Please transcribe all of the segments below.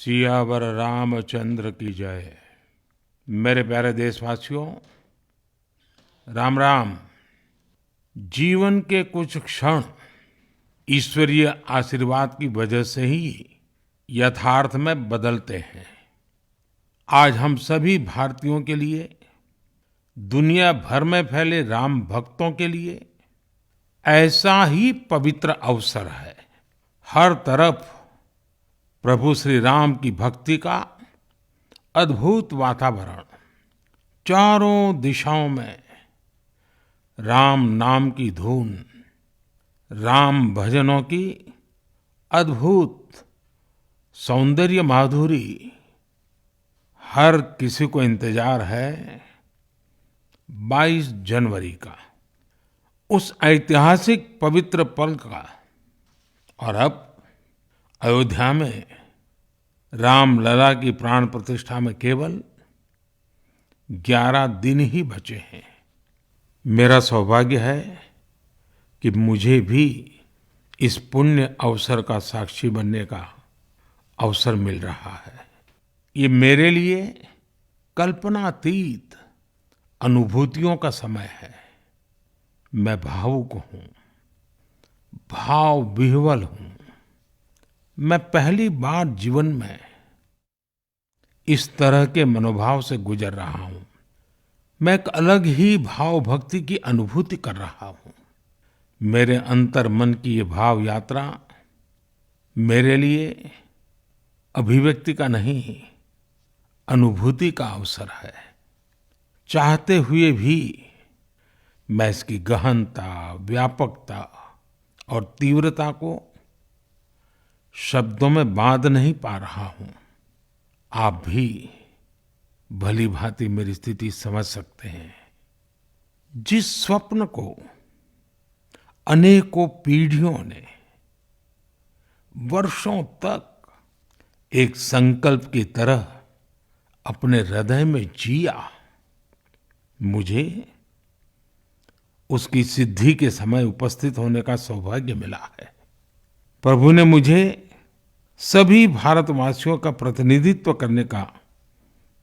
सियावर रामचंद्र की जय। मेरे प्यारे देशवासियों, राम राम। जीवन के कुछ क्षण ईश्वरीय आशीर्वाद की वजह से ही यथार्थ में बदलते हैं। आज हम सभी भारतीयों के लिए, दुनिया भर में फैले राम भक्तों के लिए ऐसा ही पवित्र अवसर है। हर तरफ प्रभु श्री राम की भक्ति का अद्भुत वातावरण, चारों दिशाओं में राम नाम की धुन, राम भजनों की अद्भुत सौंदर्य माधुरी। हर किसी को इंतजार है 22 जनवरी का, उस ऐतिहासिक पवित्र पल का। और अब अयोध्या में रामलला की प्राण प्रतिष्ठा में केवल 11 दिन ही बचे हैं। मेरा सौभाग्य है कि मुझे भी इस पुण्य अवसर का साक्षी बनने का अवसर मिल रहा है। ये मेरे लिए कल्पनातीत अनुभूतियों का समय है। मैं भावुक हूँ, भाव विह्वल हूँ। मैं पहली बार जीवन में इस तरह के मनोभाव से गुजर रहा हूँ। मैं एक अलग ही भाव भक्ति की अनुभूति कर रहा हूँ। मेरे अंतर मन की ये भाव यात्रा मेरे लिए अभिव्यक्ति का नहीं, अनुभूति का अवसर है। चाहते हुए भी मैं इसकी गहनता, व्यापकता और तीव्रता को शब्दों में बांध नहीं पा रहा हूं। आप भी भली भांति मेरी स्थिति समझ सकते हैं। जिस स्वप्न को अनेकों पीढ़ियों ने वर्षों तक एक संकल्प की तरह अपने हृदय में जिया, मुझे उसकी सिद्धि के समय उपस्थित होने का सौभाग्य मिला है। प्रभु ने मुझे सभी भारतवासियों का प्रतिनिधित्व करने का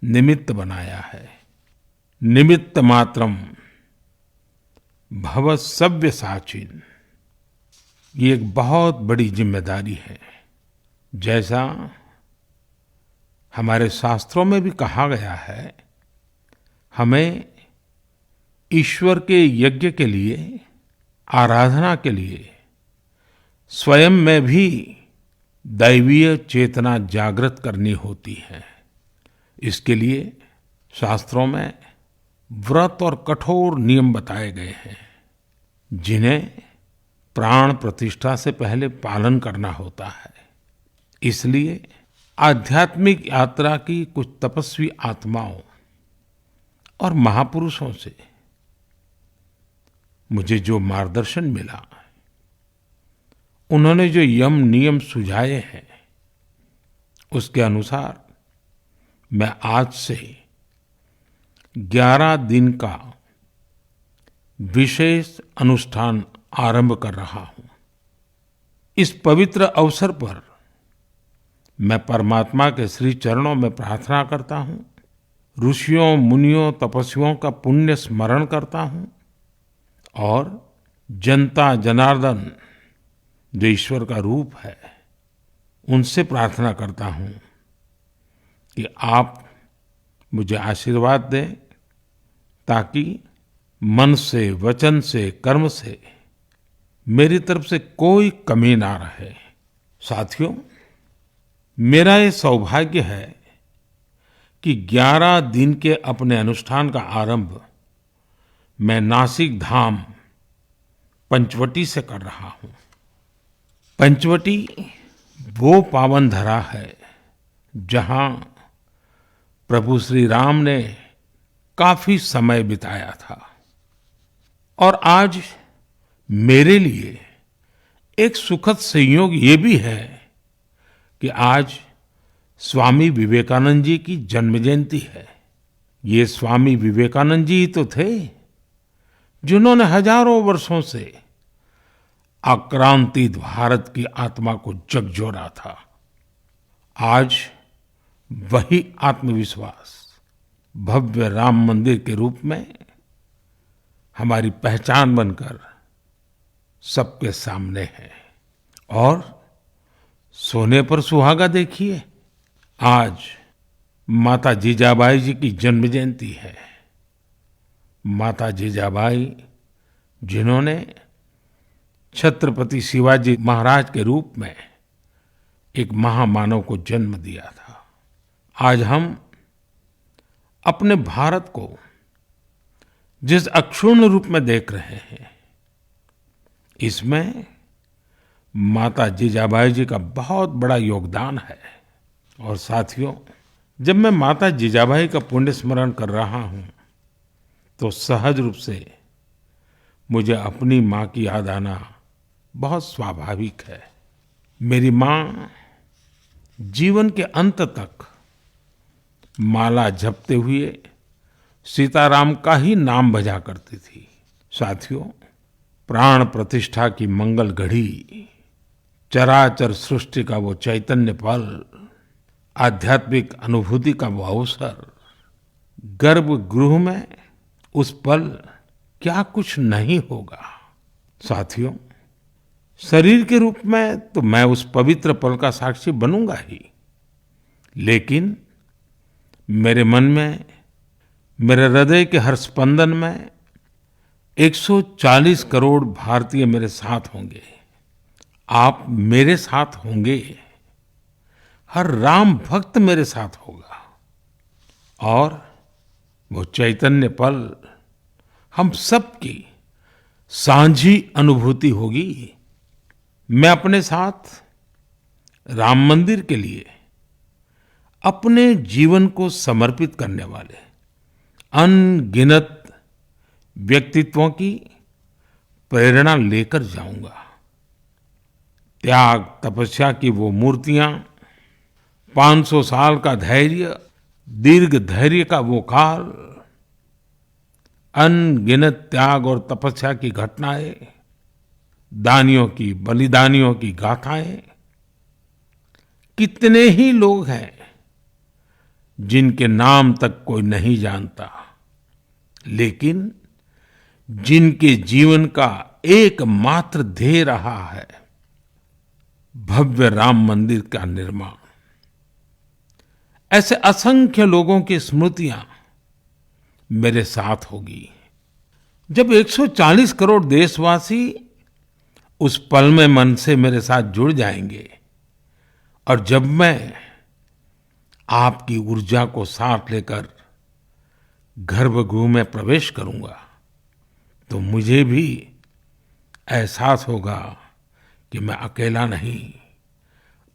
निमित्त बनाया है। निमित्त मात्रम भव सव्यसाचिन। ये एक बहुत बड़ी जिम्मेदारी है। जैसा हमारे शास्त्रों में भी कहा गया है, हमें ईश्वर के यज्ञ के लिए, आराधना के लिए स्वयं में भी दैवीय चेतना जागृत करनी होती है। इसके लिए शास्त्रों में व्रत और कठोर नियम बताए गए हैं, जिन्हें प्राण प्रतिष्ठा से पहले पालन करना होता है। इसलिए आध्यात्मिक यात्रा की कुछ तपस्वी आत्माओं और महापुरुषों से मुझे जो मार्गदर्शन मिला, उन्होंने जो यम नियम सुझाए हैं, उसके अनुसार मैं आज से 11 दिन का विशेष अनुष्ठान आरंभ कर रहा हूं। इस पवित्र अवसर पर मैं परमात्मा के श्री चरणों में प्रार्थना करता हूं, ऋषियों, मुनियों, तपस्वियों का पुण्य स्मरण करता हूं और जनता जनार्दन, जो ईश्वर का रूप है, उनसे प्रार्थना करता हूं कि आप मुझे आशीर्वाद दें, ताकि मन से, वचन से, कर्म से मेरी तरफ से कोई कमी ना रहे। साथियों, मेरा ये सौभाग्य है कि 11 दिन के अपने अनुष्ठान का आरंभ मैं नासिक धाम पंचवटी से कर रहा हूं। पंचवटी वो पावन धरा है जहां प्रभु श्री राम ने काफी समय बिताया था। और आज मेरे लिए एक सुखद संयोग ये भी है कि आज स्वामी विवेकानंद जी की जन्म जयंती है। ये स्वामी विवेकानंद जी तो थे जिन्होंने हजारों वर्षों से आक्रांतित भारत की आत्मा को झकझोरा था। आज वही आत्मविश्वास भव्य राम मंदिर के रूप में हमारी पहचान बनकर सबके सामने है। और सोने पर सुहागा देखिए, आज माता जीजाबाई जी की जन्म जयंती है। माता जीजाबाई जिन्होंने छत्रपति शिवाजी महाराज के रूप में एक महामानव को जन्म दिया था। आज हम अपने भारत को जिस अक्षुण्ण रूप में देख रहे हैं, इसमें माता जीजाबाई जी का बहुत बड़ा योगदान है। और साथियों, जब मैं माता जीजाबाई का पुण्य स्मरण कर रहा हूँ तो सहज रूप से मुझे अपनी माँ की याद आना बहुत स्वाभाविक है। मेरी माँ जीवन के अंत तक माला जपते हुए सीताराम का ही नाम भजा करती थी। साथियों, प्राण प्रतिष्ठा की मंगल घड़ी, चराचर सृष्टि का वो चैतन्य पल, आध्यात्मिक अनुभूति का वो अवसर, गर्भगृह में उस पल क्या कुछ नहीं होगा। साथियों, शरीर के रूप में तो मैं उस पवित्र पल का साक्षी बनूंगा ही, लेकिन मेरे मन में, मेरे हृदय के हर स्पंदन में 140 करोड़ भारतीय मेरे साथ होंगे। आप मेरे साथ होंगे, हर राम भक्त मेरे साथ होगा और वो चैतन्य पल हम सबकी साझी अनुभूति होगी। मैं अपने साथ राम मंदिर के लिए अपने जीवन को समर्पित करने वाले अनगिनत व्यक्तित्वों की प्रेरणा लेकर जाऊंगा। त्याग तपस्या की वो मूर्तियां, 500 साल का धैर्य, दीर्घ धैर्य का वो काल, अनगिनत त्याग और तपस्या की घटनाएं, दानियों की, बलिदानियों की गाथाएं, कितने ही लोग हैं जिनके नाम तक कोई नहीं जानता, लेकिन जिनके जीवन का एकमात्र ध्येय रहा है भव्य राम मंदिर का निर्माण। ऐसे असंख्य लोगों की स्मृतियां मेरे साथ होगी। जब 140 करोड़ देशवासी उस पल में मन से मेरे साथ जुड़ जाएंगे और जब मैं आपकी ऊर्जा को साथ लेकर गर्भगृह में प्रवेश करूंगा तो मुझे भी एहसास होगा कि मैं अकेला नहीं,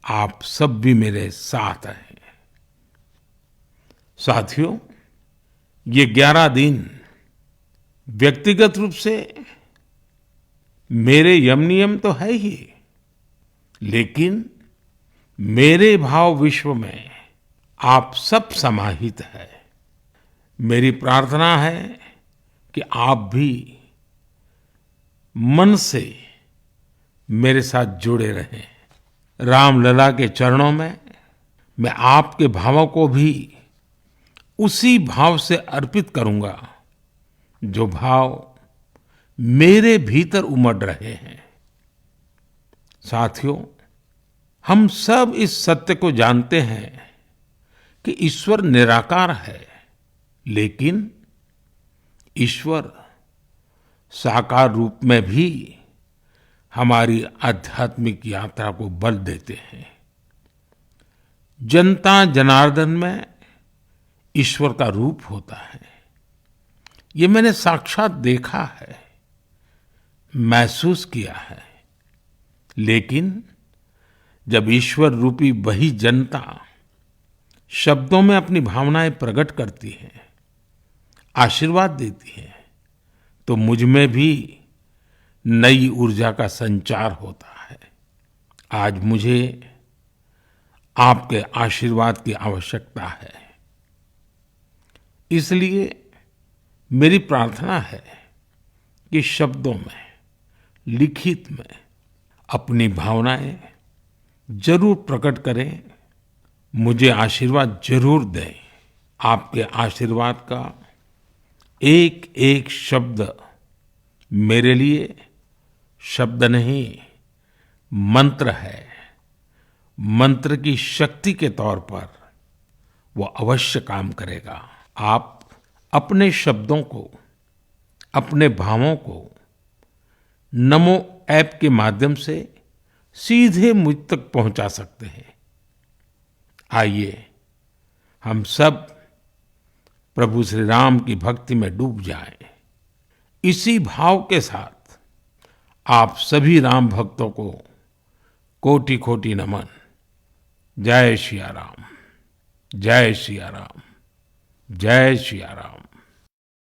आप सब भी मेरे साथ हैं। साथियों, ये 11 दिन व्यक्तिगत रूप से मेरे यम नियम तो है ही, लेकिन मेरे भाव विश्व में आप सब समाहित है। मेरी प्रार्थना है कि आप भी मन से मेरे साथ जुड़े रहें। रामलला के चरणों में मैं आपके भावों को भी उसी भाव से अर्पित करूंगा जो भाव मेरे भीतर उमड़ रहे हैं। साथियों, हम सब इस सत्य को जानते हैं कि ईश्वर निराकार है, लेकिन ईश्वर साकार रूप में भी हमारी आध्यात्मिक यात्रा को बल देते हैं। जनता जनार्दन में ईश्वर का रूप होता है, ये मैंने साक्षात देखा है, महसूस किया है। लेकिन जब ईश्वर रूपी वही जनता शब्दों में अपनी भावनाएं प्रकट करती है, आशीर्वाद देती है, तो मुझ में भी नई ऊर्जा का संचार होता है। आज मुझे आपके आशीर्वाद की आवश्यकता है, इसलिए मेरी प्रार्थना है कि शब्दों में, लिखित में अपनी भावनाएं जरूर प्रकट करें मुझे आशीर्वाद जरूर दें। आपके आशीर्वाद का एक एक शब्द मेरे लिए शब्द नहीं, मंत्र है। मंत्र की शक्ति के तौर पर वो अवश्य काम करेगा। आप अपने शब्दों को, अपने भावों को नमो ऐप के माध्यम से सीधे मुझ तक पहुंचा सकते हैं। आइए हम सब प्रभु श्री राम की भक्ति में डूब जाएं। इसी भाव के साथ आप सभी राम भक्तों को कोटि कोटि नमन। जय सिया राम, जय सिया राम, जय सिया राम।